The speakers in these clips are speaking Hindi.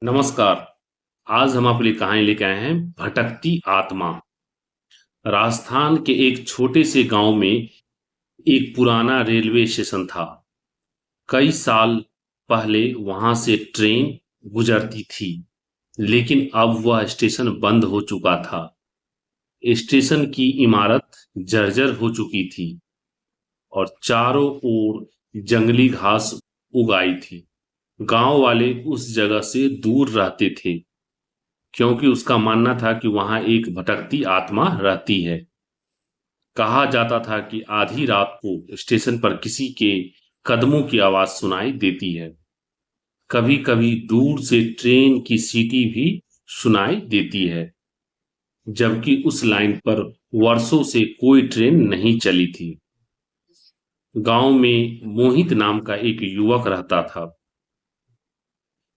नमस्कार। आज हम आपके लिए कहानी लेके आए हैं भटकती आत्मा। राजस्थान के एक छोटे से गांव में एक पुराना रेलवे स्टेशन था। कई साल पहले वहां से ट्रेन गुजरती थी, लेकिन अब वह स्टेशन बंद हो चुका था। स्टेशन की इमारत जर्जर हो चुकी थी और चारों ओर जंगली घास उग आई थी। गांव वाले उस जगह से दूर रहते थे, क्योंकि उसका मानना था कि वहां एक भटकती आत्मा रहती है। कहा जाता था कि आधी रात को स्टेशन पर किसी के कदमों की आवाज सुनाई देती है। कभी कभी दूर से ट्रेन की सीटी भी सुनाई देती है, जबकि उस लाइन पर वर्षों से कोई ट्रेन नहीं चली थी। गांव में मोहित नाम का एक युवक रहता था।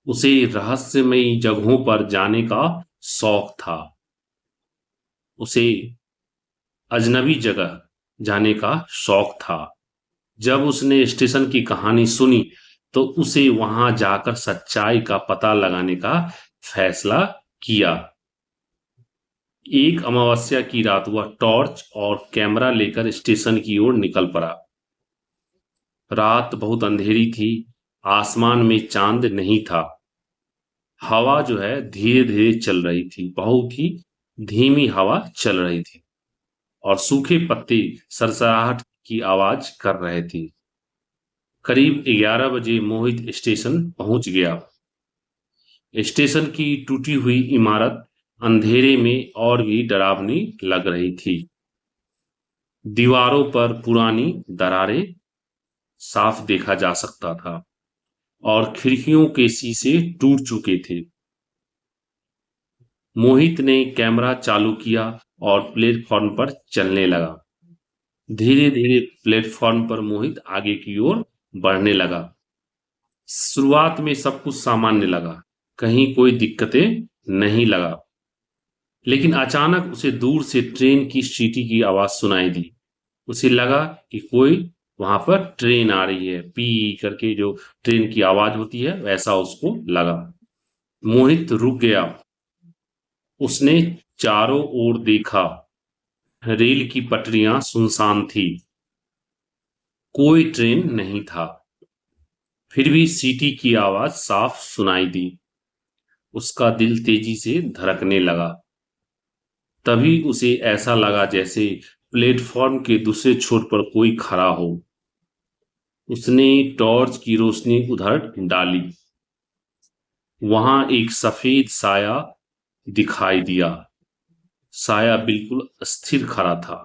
उसे रहस्यमयी जगहों पर जाने का शौक था। उसे अजनबी जगह जाने का शौक था। जब उसने स्टेशन की कहानी सुनी तो उसे वहां जाकर सच्चाई का पता लगाने का फैसला किया। एक अमावस्या की रात वह टॉर्च और कैमरा लेकर स्टेशन की ओर निकल पड़ा। रात बहुत अंधेरी थी। आसमान में चांद नहीं था। हवा जो है धीरे धीरे चल रही थी, बहुत ही धीमी हवा चल रही थी और सूखे पत्ते सरसराहट की आवाज कर रहे थे। करीब 11 बजे मोहित स्टेशन पहुंच गया। स्टेशन की टूटी हुई इमारत अंधेरे में और भी डरावनी लग रही थी। दीवारों पर पुरानी दरारें साफ देखा जा सकता था और खिड़कियों के शीशे टूट चुके थे। मोहित ने कैमरा चालू किया और प्लेटफॉर्म पर चलने लगा। धीरे धीरे प्लेटफॉर्म पर मोहित आगे की ओर बढ़ने लगा। शुरुआत में सब कुछ सामान्य लगा, कहीं कोई दिक्कतें नहीं लगा। लेकिन अचानक उसे दूर से ट्रेन की सीटी की आवाज सुनाई दी। उसे लगा कि कोई वहां पर ट्रेन आ रही है, पी करके जो ट्रेन की आवाज होती है वैसा उसको लगा। मोहित रुक गया। उसने चारों ओर देखा। रेल की पटरियां सुनसान थी। कोई ट्रेन नहीं था। फिर भी सीटी की आवाज साफ सुनाई दी। उसका दिल तेजी से धड़कने लगा। तभी उसे ऐसा लगा जैसे प्लेटफॉर्म के दूसरे छोर पर कोई खड़ा हो। उसने टॉर्च की रोशनी उधर डाली। वहां एक सफेद साया दिखाई दिया। साया बिल्कुल स्थिर खड़ा था।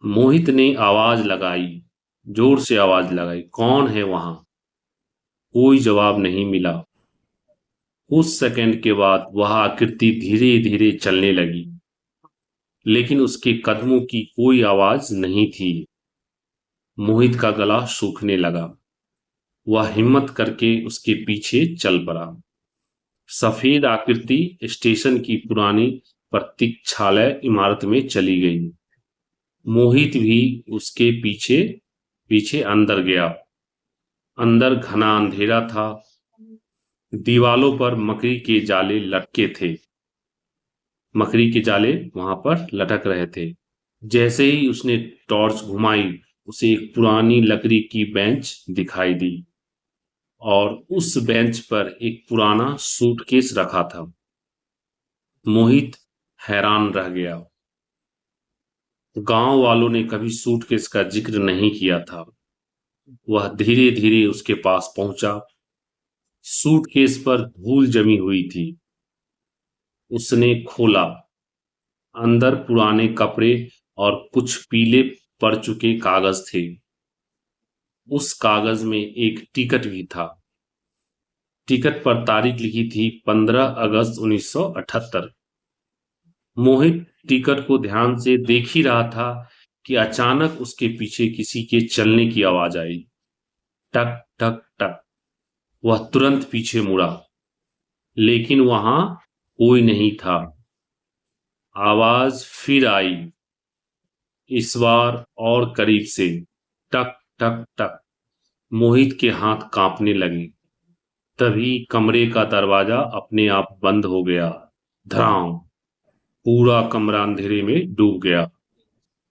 मोहित ने आवाज लगाई, जोर से आवाज लगाई, कौन है वहां? कोई जवाब नहीं मिला। कुछ सेकंड के बाद वह आकृति धीरे धीरे चलने लगी, लेकिन उसके कदमों की कोई आवाज नहीं थी। मोहित का गला सूखने लगा। वह हिम्मत करके उसके पीछे चल पड़ा। सफेद आकृति स्टेशन की पुरानी प्रतीक्षालय इमारत में चली गई। मोहित भी उसके पीछे पीछे अंदर गया। अंदर घना अंधेरा था। दीवालों पर मकड़ी के जाले लटके थे। मकड़ी के जाले वहां पर लटक रहे थे। जैसे ही उसने टॉर्च घुमाई, उसे एक पुरानी लकड़ी की बेंच दिखाई दी और उस बेंच पर एक पुराना सूटकेस रखा था। मोहित हैरान रह गया। गांव वालों ने कभी सूटकेस का जिक्र नहीं किया था। वह धीरे धीरे उसके पास पहुंचा। सूटकेस पर धूल जमी हुई थी। उसने खोला। अंदर पुराने कपड़े और कुछ पीले पड़ चुके कागज थे। उस कागज में एक टिकट भी था। टिकट पर तारीख लिखी थी 15 अगस्त 1978। मोहित टिकट को ध्यान से देख ही रहा था कि अचानक उसके पीछे किसी के चलने की आवाज आई। टक टक टक। वह तुरंत पीछे मुड़ा, लेकिन वहां कोई नहीं था। आवाज फिर आई, इस बार और करीब से। टक टक टक। मोहित के हाथ कांपने लगे। तभी कमरे का दरवाजा अपने आप बंद हो गया। धड़ाम। पूरा कमरा अंधेरे में डूब गया।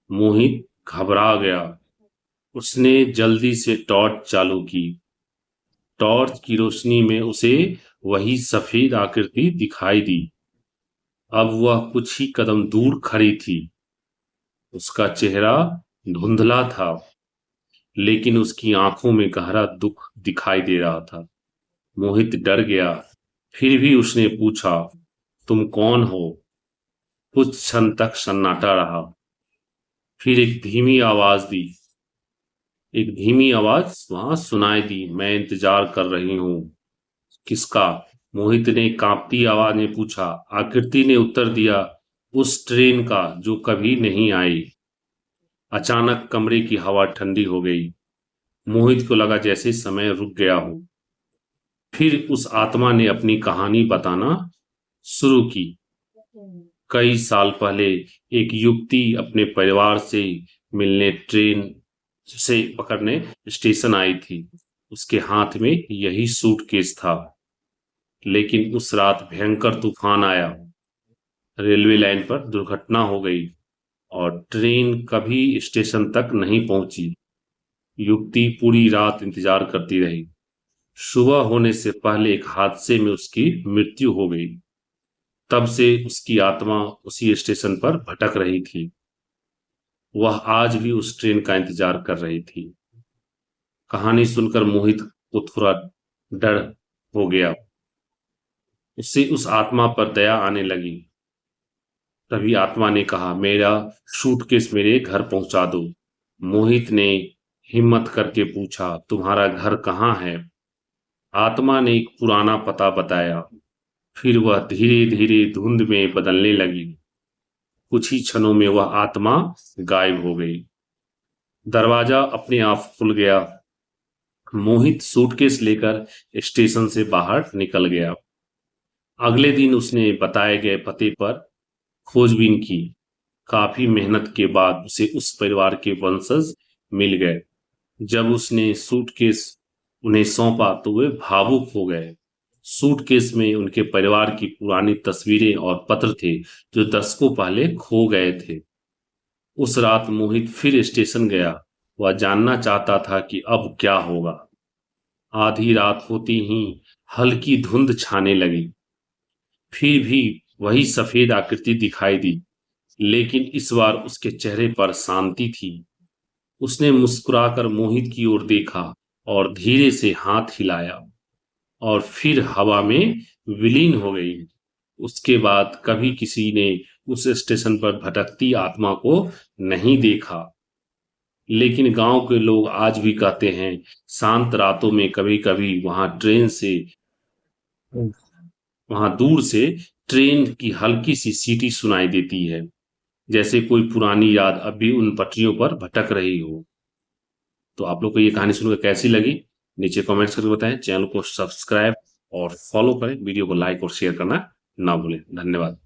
मोहित घबरा गया। उसने जल्दी से टॉर्च चालू की। टॉर्च की रोशनी में उसे वही सफेद आकृति दिखाई दी। अब वह कुछ ही कदम दूर खड़ी थी। उसका चेहरा धुंधला था, लेकिन उसकी आंखों में गहरा दुख दिखाई दे रहा था। मोहित डर गया। फिर भी उसने पूछा, तुम कौन हो? कुछ क्षण तक सन्नाटा रहा। फिर एक धीमी आवाज वहां सुनाई दी, मैं इंतजार कर रही हूं। किसका? मोहित ने कांपती आवाज में पूछा। आकृति ने उत्तर दिया, उस ट्रेन का जो कभी नहीं आई। अचानक कमरे की हवा ठंडी हो गई। मोहित को लगा जैसे समय रुक गया हो। फिर उस आत्मा ने अपनी कहानी बताना शुरू की। कई साल पहले एक युवती अपने परिवार से मिलने ट्रेन से पकड़ने स्टेशन आई थी। उसके हाथ में यही सूटकेस था। लेकिन उस रात भयंकर तूफान आया। रेलवे लाइन पर दुर्घटना हो गई और ट्रेन कभी स्टेशन तक नहीं पहुंची। युवती पूरी रात इंतजार करती रही। सुबह होने से पहले एक हादसे में उसकी मृत्यु हो गई। तब से उसकी आत्मा उसी स्टेशन पर भटक रही थी। वह आज भी उस ट्रेन का इंतजार कर रही थी। कहानी सुनकर मोहित को थोड़ा डर हो गया। उससे उस आत्मा पर दया आने लगी। तभी आत्मा ने कहा, मेरा सूटकेस मेरे घर पहुंचा दो। मोहित ने हिम्मत करके पूछा, तुम्हारा घर कहाँ है? आत्मा ने एक पुराना पता बताया। फिर वह धीरे धीरे धुंध में बदलने लगी। कुछ ही क्षणों में वह आत्मा गायब हो गई। दरवाजा अपने आप खुल गया। मोहित सूटकेस लेकर स्टेशन से बाहर निकल गया। अगले दिन उसने बताए गए पते पर खोजबीन की। काफी मेहनत के बाद उसे उस परिवार के वंशज मिल गए। जब उसने सूटकेस उन्हें सौंपा तो वे भावुक हो गए। सूटकेस में उनके परिवार की पुरानी तस्वीरें और पत्र थे जो दशकों पहले खो गए थे। उस रात मोहित फिर स्टेशन गया। वह जानना चाहता था कि अब क्या होगा। आधी रात होती ही हल्की धुंध छाने लगी। फिर भी वही सफेद आकृति दिखाई दी, लेकिन इस बार उसके चेहरे पर शांति थी। उसने मुस्कुराकर मोहित की ओर देखा और धीरे से हाथ हिलाया और फिर हवा में विलीन हो गई। उसके बाद कभी किसी ने उस स्टेशन पर भटकती आत्मा को नहीं देखा। लेकिन गांव के लोग आज भी कहते हैं, शांत रातों में कभी कभी वहां दूर से ट्रेन की हल्की सी सीटी सुनाई देती है, जैसे कोई पुरानी याद अब भी उन पटरियों पर भटक रही हो। तो आप लोग को ये कहानी सुनकर कैसी लगी, नीचे कमेंट्स करके बताएं। चैनल को सब्सक्राइब और फॉलो करें। वीडियो को लाइक और शेयर करना ना भूलें। धन्यवाद।